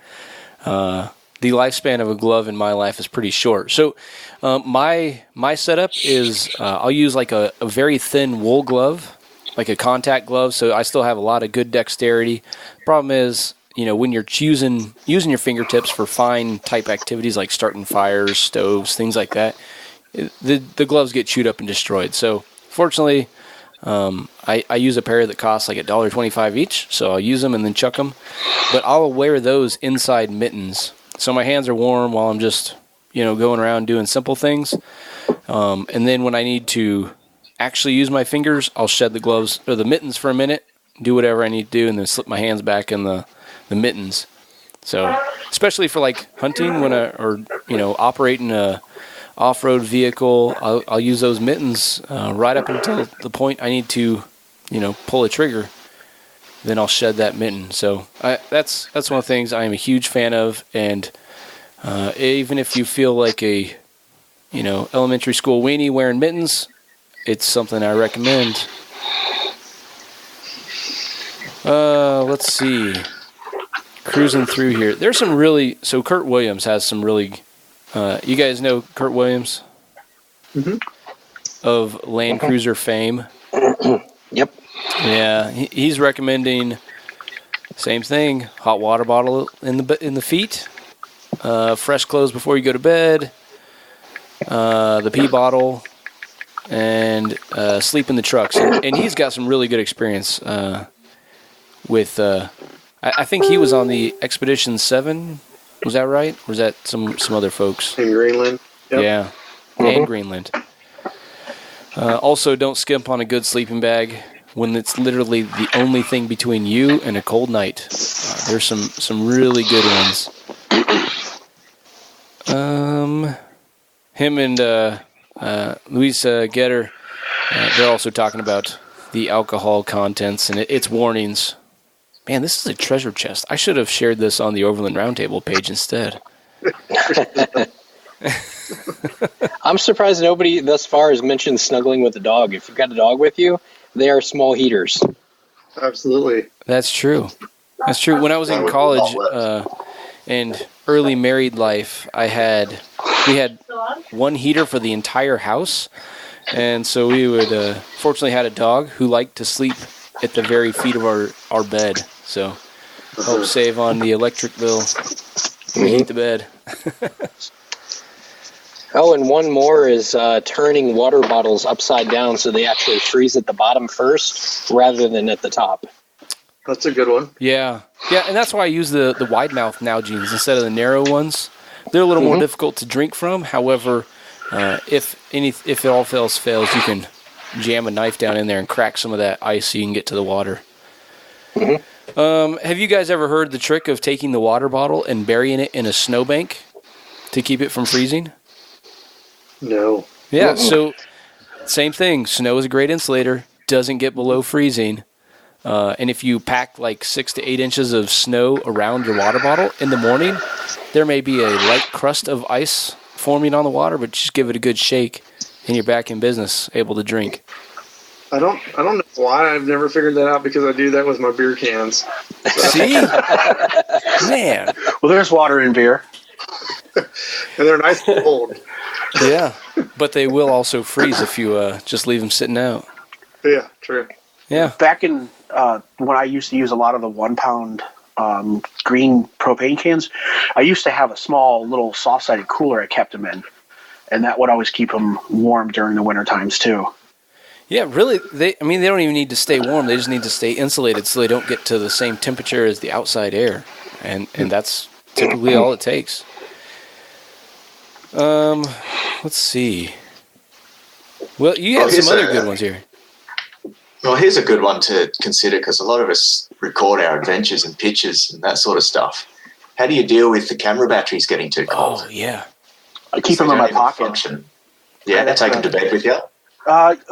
The lifespan of a glove in my life is pretty short. So my setup is I'll use like a very thin wool glove, like a contact glove, so I still have a lot of good dexterity. Problem is, when you're using your fingertips for fine type activities like starting fires, stoves, things like that, the gloves get chewed up and destroyed. So fortunately, I use a pair that costs like $1.25 each, so I'll use them and then chuck them. But I'll wear those inside mittens, so my hands are warm while I'm just going around doing simple things. And then when I need to actually use my fingers, I'll shed the gloves or the mittens for a minute, do whatever I need to do, and then slip my hands back in the mittens. So especially for like hunting or operating a off-road vehicle, I'll use those mittens right up until the point I need to pull a trigger. Then I'll shed that mitten. So that's one of the things I am a huge fan of. And even if you feel like a elementary school weenie wearing mittens, it's something I recommend. Let's see. Cruising through here. There's some really... So Kurt Williams has some really... you guys know Kurt Williams? Mm-hmm. Of Land Cruiser fame? Yep. Yeah, he's recommending same thing: hot water bottle in the feet, fresh clothes before you go to bed, the pee bottle, and sleep in the trucks. And he's got some really good experience with. I think he was on the Expedition 7. Was that right? Or was that some other folks? In Greenland. Yep. Yeah, and Greenland. Also, don't skimp on a good sleeping bag when it's literally the only thing between you and a cold night. There's some really good ones. Him and Luis Getter, they're also talking about the alcohol contents and its warnings. Man, this is a treasure chest. I should have shared this on the Overland Roundtable page instead. I'm surprised nobody thus far has mentioned snuggling with a dog. If you've got a dog with you, they are small heaters. Absolutely. That's true. That's true. When I was in college and early married life, we had one heater for the entire house. And so we would, fortunately had a dog who liked to sleep at the very feet of our bed. So help save on the electric bill. We heat the bed. Oh, and one more is turning water bottles upside down so they actually freeze at the bottom first rather than at the top. That's a good one. Yeah, and that's why I use the wide mouth Nalgene's instead of the narrow ones. They're a little more difficult to drink from. However, if it all fails, you can jam a knife down in there and crack some of that ice so you can get to the water. Have you guys ever heard the trick of taking the water bottle and burying it in a snowbank to keep it from freezing? No. Yeah, so same thing. Snow is a great insulator, doesn't get below freezing. And if you pack like 6 to 8 inches of snow around your water bottle in the morning, there may be a light crust of ice forming on the water, but just give it a good shake and you're back in business, able to drink. I don't know why I've never figured that out, because I do that with my beer cans. See? Man. Well, there's water in beer. And they're nice and cold. Yeah, but they will also freeze if you just leave them sitting out. Yeah, true. Yeah. Back in when I used to use a lot of the 1 pound green propane cans, I used to have a small little soft-sided cooler I kept them in, and that would always keep them warm during the winter times too. Yeah, really, they don't even need to stay warm. They just need to stay insulated so they don't get to the same temperature as the outside air. And that's typically all it takes. Let's see. Well, you had some other good ones here. Well, here's a good one to consider, because a lot of us record our adventures and pictures and that sort of stuff. How do you deal with the camera batteries getting too cold? Oh, yeah. I keep them in my pocket. Yeah, they take them to bed with you?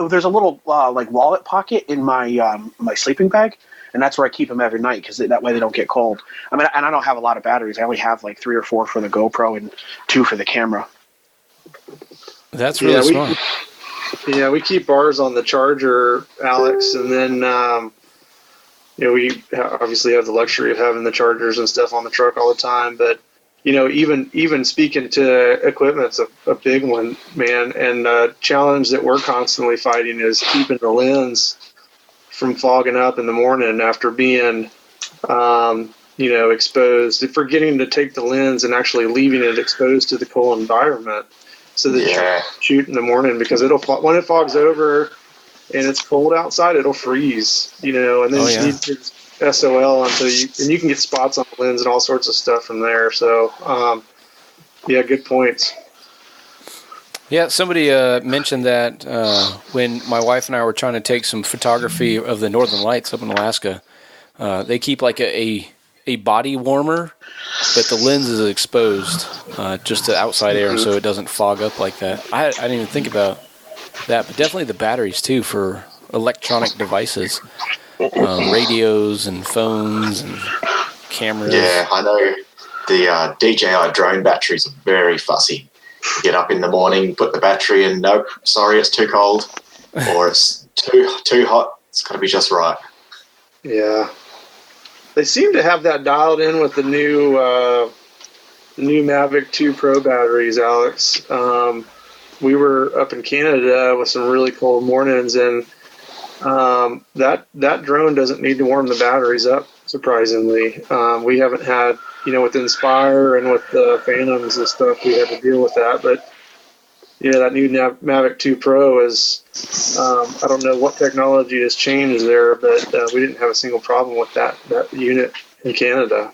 There's a little like wallet pocket in my my sleeping bag, and that's where I keep them every night, because that way they don't get cold. I mean, and I don't have a lot of batteries. I only have like 3 or 4 for the GoPro and 2 for the camera. That's really smart. We keep ours on the charger, Alex, and then we obviously have the luxury of having the chargers and stuff on the truck all the time. But even speaking to equipment's a big one, man. And the challenge that we're constantly fighting is keeping the lens from fogging up in the morning after being exposed. Forgetting to take the lens and actually leaving it exposed to the cold environment, so that you shoot in the morning, because when it fogs over and it's cold outside, it'll freeze, and then you need to SOL until you can get spots on the lens and all sorts of stuff from there. So, good points. Yeah, somebody mentioned that when my wife and I were trying to take some photography of the Northern Lights up in Alaska, they keep like a body warmer, but the lens is exposed just to outside air, so it doesn't fog up like that. I didn't even think about that, but definitely the batteries too for electronic devices, radios and phones and cameras. Yeah, I know the DJI drone batteries are very fussy. Get up in the morning, put the battery in. Nope, sorry, it's too cold, or it's too hot. It's got to be just right. Yeah. They seem to have that dialed in with the new Mavic 2 Pro batteries, Alex. We were up in Canada with some really cold mornings, and that drone doesn't need to warm the batteries up, surprisingly. We haven't had, with Inspire and with the Phantoms and stuff, we had to deal with that. But, that new Mavic 2 Pro is, I don't know what technology has changed there, but we didn't have a single problem with that unit in Canada.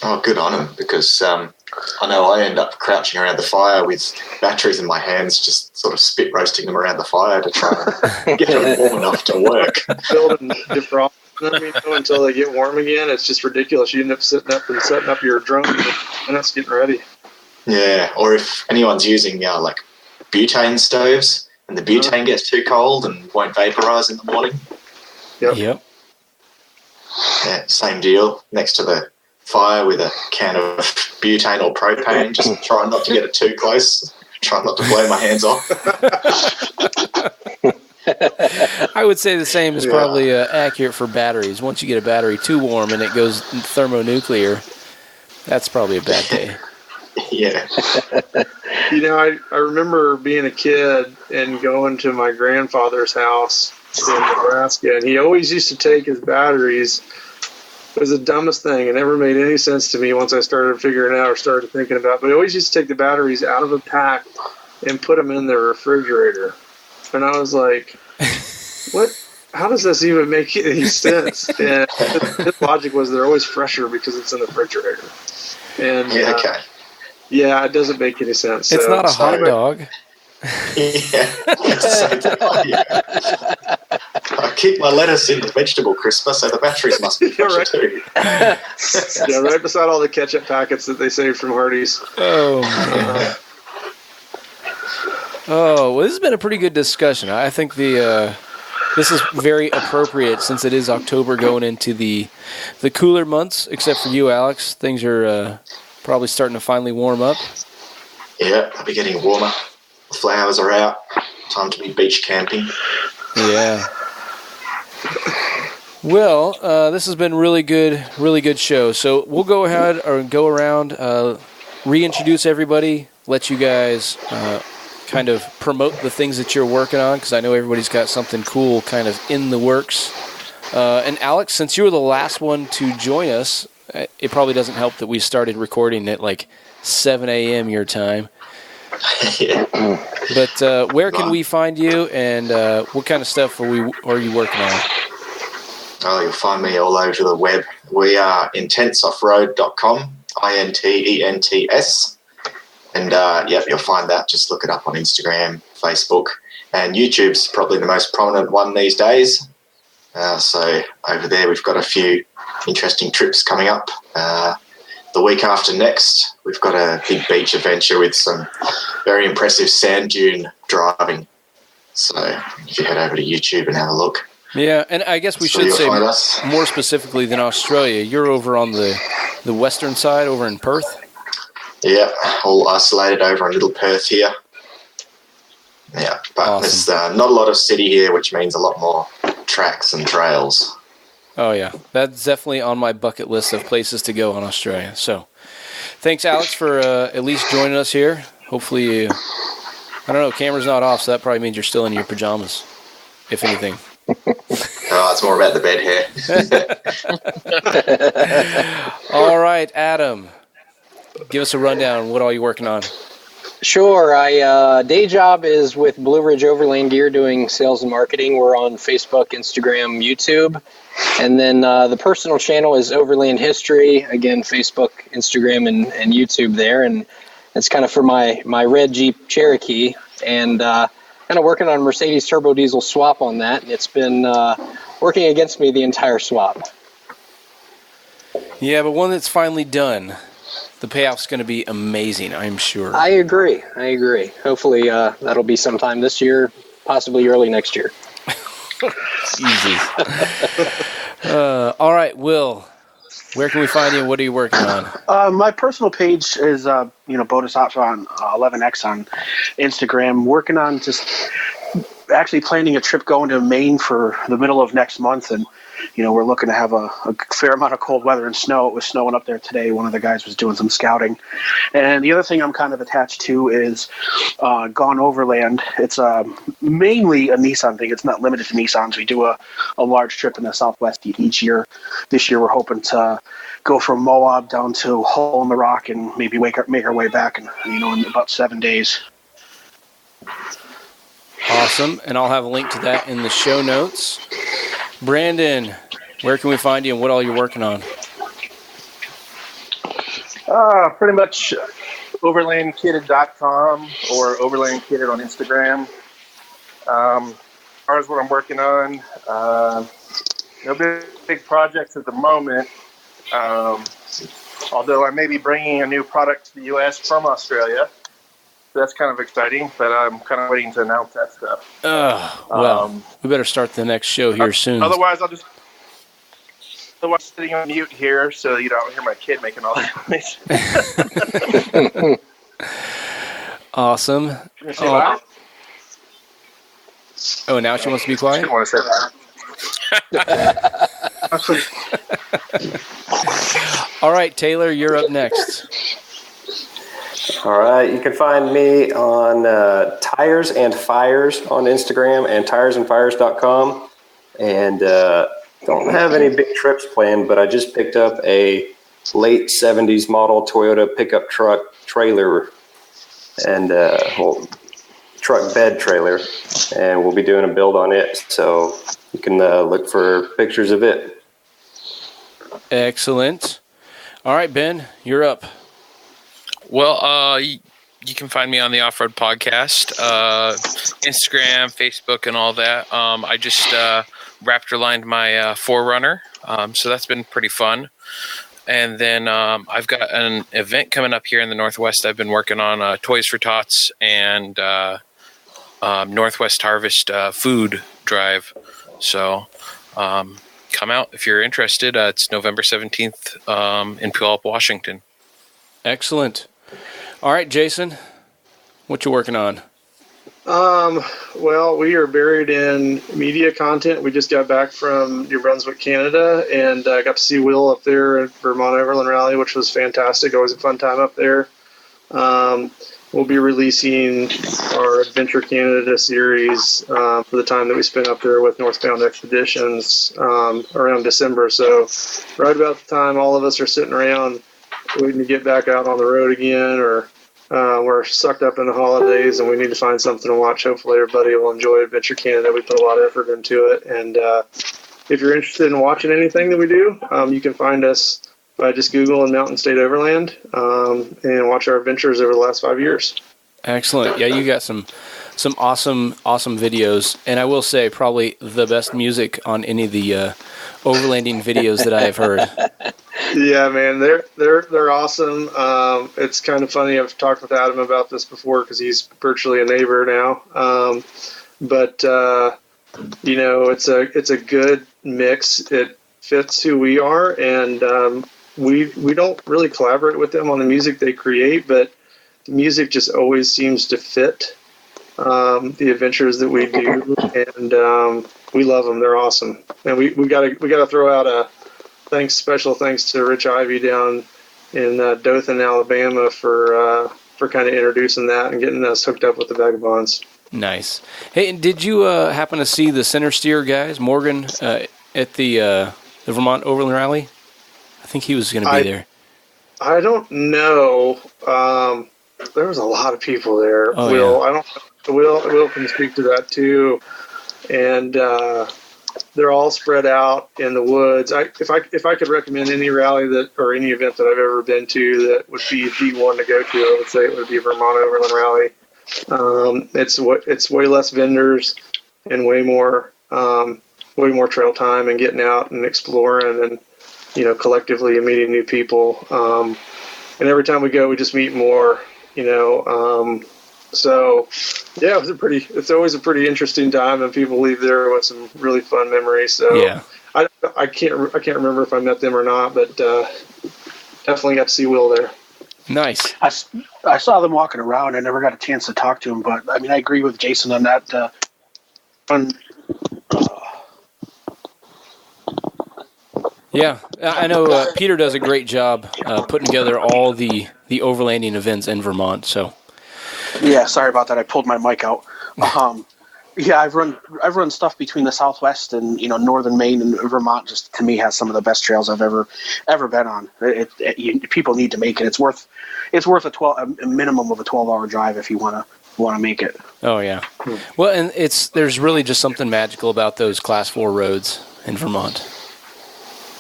Oh, good on them, because I know I end up crouching around the fire with batteries in my hands, just sort of spit roasting them around the fire to try and get them warm enough to work. Building defrost them, until they get warm again. It's just ridiculous. You end up setting up your drone and it's getting ready. Yeah, or if anyone's using like butane stoves and the butane gets too cold and won't vaporize in the morning. Yep. Yeah, same deal. Next to the fire with a can of butane or propane, just try not to get it too close. Try not to blow my hands off. I would say the same is probably accurate for batteries. Once you get a battery too warm and it goes thermonuclear, that's probably a bad day. Yeah. I remember being a kid and going to my grandfather's house in Nebraska, and he always used to take his batteries. It was the dumbest thing. It never made any sense to me once I started figuring it out or started thinking about it. But he always used to take the batteries out of the pack and put them in the refrigerator. And I was like, what? How does this even make any sense? And his logic was they're always fresher because it's in the refrigerator. And yeah, it doesn't make any sense. It's not a hot dog. I keep my lettuce in the vegetable crisper, so the batteries must be fresher too. Yeah, right beside all the ketchup packets that they save from Hardee's. Oh, man. Well, this has been a pretty good discussion. I think this is very appropriate since it is October going into the cooler months, except for you, Alex. Things are probably starting to finally warm up. Yeah, I'll be getting warmer. The flowers are out. Time to be beach camping. Yeah. Well, this has been really good show. So we'll go ahead or go around, reintroduce everybody, let you guys kind of promote the things that you're working on, because I know everybody's got something cool kind of in the works. And Alex, since you were the last one to join us, it probably doesn't help that we started recording at like 7 a.m. your time. Yeah. But where can we find you, and what kind of stuff are you working on? Oh, you'll find me all over the web. We are intenseoffroad.com, INTENTS. And you'll find that. Just look it up on Instagram, Facebook, and YouTube's probably the most prominent one these days. So over there, we've got a few interesting trips coming up. The week after next, we've got a big beach adventure with some very impressive sand dune driving. So if you head over to YouTube and have a look. Yeah, and I guess we should say more specifically than Australia, you're over on the western side, over in Perth. Yeah, all isolated over in Little Perth here. Yeah, but awesome. There's not a lot of city here, which means a lot more tracks and trails. Oh, yeah. That's definitely on my bucket list of places to go in Australia. So thanks, Alex, for at least joining us here. Hopefully, I don't know, camera's not off, so that probably means you're still in your pajamas, if anything. Oh, it's more about the bed hair. All right, Adam. Give us a rundown. What are you working on? Sure. Day job is with Blue Ridge Overland Gear doing sales and marketing. We're on Facebook, Instagram, YouTube. And then the personal channel is Overland History. Again, Facebook, Instagram, and YouTube there. And it's kind of for my red Jeep Cherokee. And kind of working on Mercedes turbo diesel swap on that. And it's been working against me the entire swap. Yeah, but one that's finally done. The payoff's going to be amazing, I'm sure. I agree. Hopefully that'll be sometime this year, possibly early next year. Easy. All right, Will, where can we find you and what are you working on? My personal page is, Botus Ops on 11X on Instagram. Working on just actually planning a trip going to Maine for the middle of next month, and we're looking to have a fair amount of cold weather and snow. It was snowing up there today. One of the guys was doing some scouting. And the other thing I'm kind of attached to is Gone Overland. It's mainly a Nissan thing. It's not limited to Nissans. We do a large trip in the Southwest each year. This year we're hoping to go from Moab down to Hole in the Rock and maybe make our way back in about 7 days. Awesome. And I'll have a link to that in the show notes. Brandon, where can we find you and what all you're working on? Pretty much overlandkitted.com or overlandkitted on Instagram. As far as what I'm working on, no big projects at the moment. Although I may be bringing a new product to the U.S. from Australia. So that's kind of exciting, but I'm kind of waiting to announce that stuff. We better start the next show here soon. Otherwise, sitting on mute here so you don't hear my kid making all that noise. Awesome. Oh, now she wants to be quiet? I didn't want to say that. All right, Taylor, you're up next. All right, you can find me on Tires and Fires on Instagram and tiresandfires.com. And don't have any big trips planned, but I just picked up a late 70s model Toyota pickup truck trailer and truck bed trailer, and we'll be doing a build on it. So you can look for pictures of it. Excellent. All right, Ben, you're up. Well, you can find me on the Off-Road Podcast, Instagram, Facebook, and all that. I just raptor lined my Forerunner, so that's been pretty fun. And then I've got an event coming up here in the Northwest. I've been working on Toys for Tots and Northwest Harvest food drive. So come out if you're interested. It's November 17th in Puyallup, Washington. Excellent. All right, Jason, what you working on? Well, we are buried in media content. We just got back from New Brunswick, Canada, and got to see Will up there at Vermont Overland Rally, which was fantastic. Always a fun time up there. We'll be releasing our Adventure Canada series for the time that we spent up there with Northbound Expeditions around December. So right about the time all of us are sitting around waiting to get back out on the road again, or we're sucked up in the holidays and we need to find something to watch. Hopefully everybody will enjoy Adventure Canada. We put a lot of effort into it. And if you're interested in watching anything that we do, you can find us by just Googling Mountain State Overland and watch our adventures over the last 5 years. Excellent. Yeah, you got some awesome videos. And I will say probably the best music on any of the overlanding videos that I have heard. Yeah, man, they're awesome. It's kind of funny. I've talked with Adam about this before because he's virtually a neighbor now. But you know, it's a good mix. It fits who we are, and we don't really collaborate with them on the music they create, but the music just always seems to fit the adventures that we do, and we love them. They're awesome, and we gotta throw out a special thanks to Rich Ivy down in Dothan, Alabama, for kind of introducing that and getting us hooked up with the Vagabonds. Nice. Hey, and did you happen to see the center steer guys, Morgan, at the Vermont Overland Rally? I think he was going to be there. I don't know. There was a lot of people there. Oh, Will, yeah. I don't. Will can speak to that too, and they're all spread out in the woods. If I could recommend any rally or any event that I've ever been to that would be the one to go to, I would say it would be Vermont Overland Rally. It's way less vendors and way more trail time and getting out and exploring and, you know, collectively and meeting new people. And every time we go, we just meet more, you know. So yeah, it's always a pretty interesting time, and people leave there with some really fun memories. So yeah. I can't remember if I met them or not, but definitely got to see Will there. Nice. I saw them walking around. I never got a chance to talk to him, but I mean, I agree with Jason on that. Yeah, I know Peter does a great job putting together all the overlanding events in Vermont. So yeah, sorry about that. I pulled my mic out. Yeah, I've run stuff between the Southwest and, you know, northern Maine and Vermont. Just to me has some of the best trails I've ever been on. People need to make it. It's worth a minimum of a 12-hour drive if you want to make it. Oh yeah. Well, and there's really just something magical about those Class 4 roads in Vermont.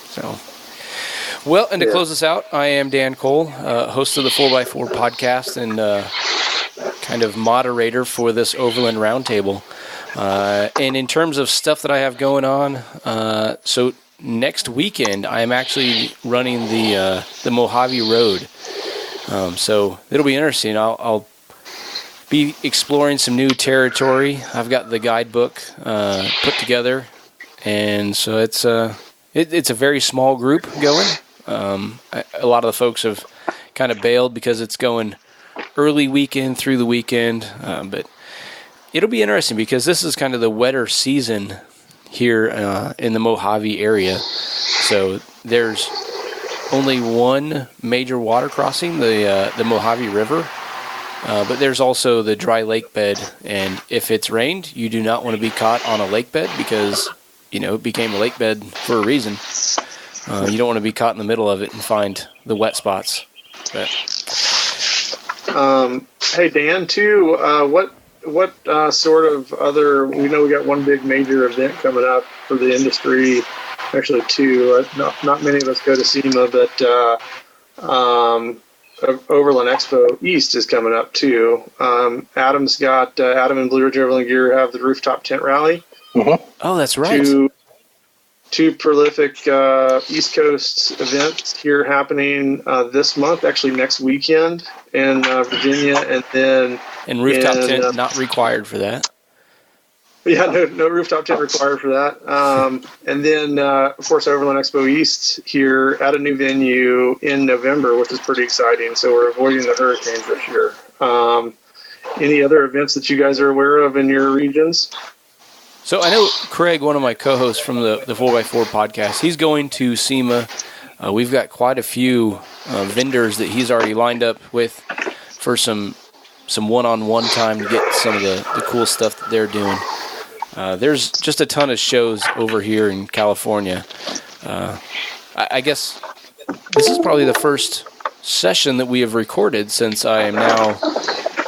So, well, and to close us out, I am Dan Cole, host of the 4x4 podcast and kind of moderator for this Overland Roundtable. And in terms of stuff that I have going on, so next weekend I am actually running the Mojave Road. So it'll be interesting. I'll be exploring some new territory. I've got the guidebook put together, and so it's a very small group going. A lot of the folks have kind of bailed because it's going early weekend through the weekend, but it'll be interesting because this is kind of the wetter season here in the Mojave area. So there's only one major water crossing, the Mojave River, But there's also the dry lake bed, and if it's rained, you do not want to be caught on a lake bed because, it became a lake bed for a reason. You don't want to be caught in the middle of it and find the wet spots. But. Hey, Dan, too, what sort of other, we know we got one big major event coming up for the industry, actually two, not many of us go to SEMA, but Overland Expo East is coming up too. Adam and Blue Ridge Overland Gear have the rooftop tent rally. Mm-hmm. Oh, that's right. Two prolific East Coast events here happening this month, actually next weekend in Virginia, and then rooftop tent not required for that. Yeah, no rooftop tent required for that. And then, of course, Overland Expo East here at a new venue in November, which is pretty exciting. So we're avoiding the hurricanes this year. Any other events that you guys are aware of in your regions? So I know Craig, one of my co-hosts from the 4x4 podcast, he's going to SEMA. We've got quite a few vendors that he's already lined up with for some one-on-one time to get some of the cool stuff that they're doing. There's just a ton of shows over here in California. I guess this is probably the first session that we have recorded since I am now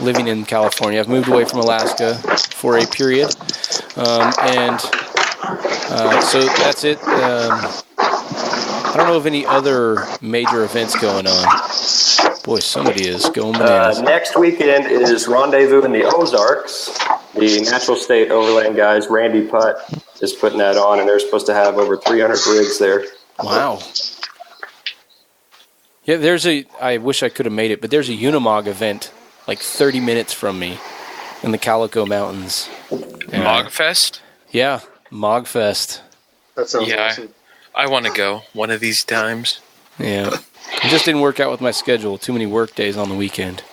living in California. I've moved away from Alaska for a period. So that's it. I don't know of any other major events going on. Boy, somebody is going bananas. Next weekend is Rendezvous in the Ozarks. The Natural State Overland guys, Randy Putt, is putting that on, and they're supposed to have over 300 rigs there. Wow. Yeah, I wish I could have made it, but there's a Unimog event like 30 minutes from me in the Calico Mountains. Mogfest? Yeah, Mogfest. That sounds awesome. I want to go one of these times. Yeah. It just didn't work out with my schedule. Too many work days on the weekend.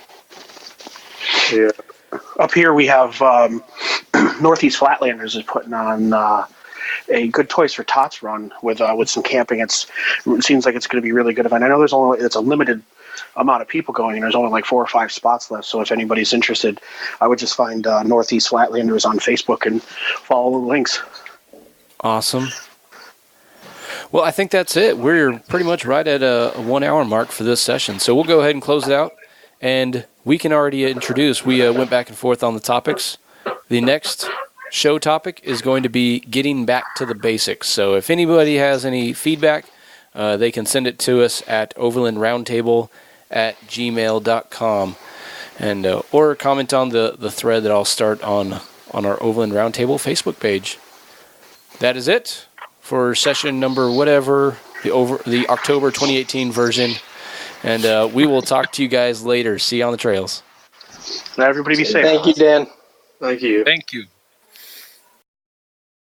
Yeah. Up here we have Northeast Flatlanders is putting on a good Toys for Tots run with some camping. It seems like it's going to be a really good event. I know it's a limited amount of people going, and there's only like 4 or 5 spots left. So if anybody's interested, I would just find Northeast Flatlanders on Facebook and follow the links. Awesome. Well, I think that's it. We're pretty much right at a 1 hour mark for this session. So we'll go ahead and close it out. And we can already introduce. We went back and forth on the topics. The next show topic is going to be getting back to the basics. So if anybody has any feedback, they can send it to us at overlandroundtable@gmail.com, and or comment on the thread that I'll start on our Overland Roundtable Facebook page. That is it for session number whatever, the October 2018 version. And we will talk to you guys later. See you on the trails. Everybody be safe. Thank you, Dan. Thank you. Thank you.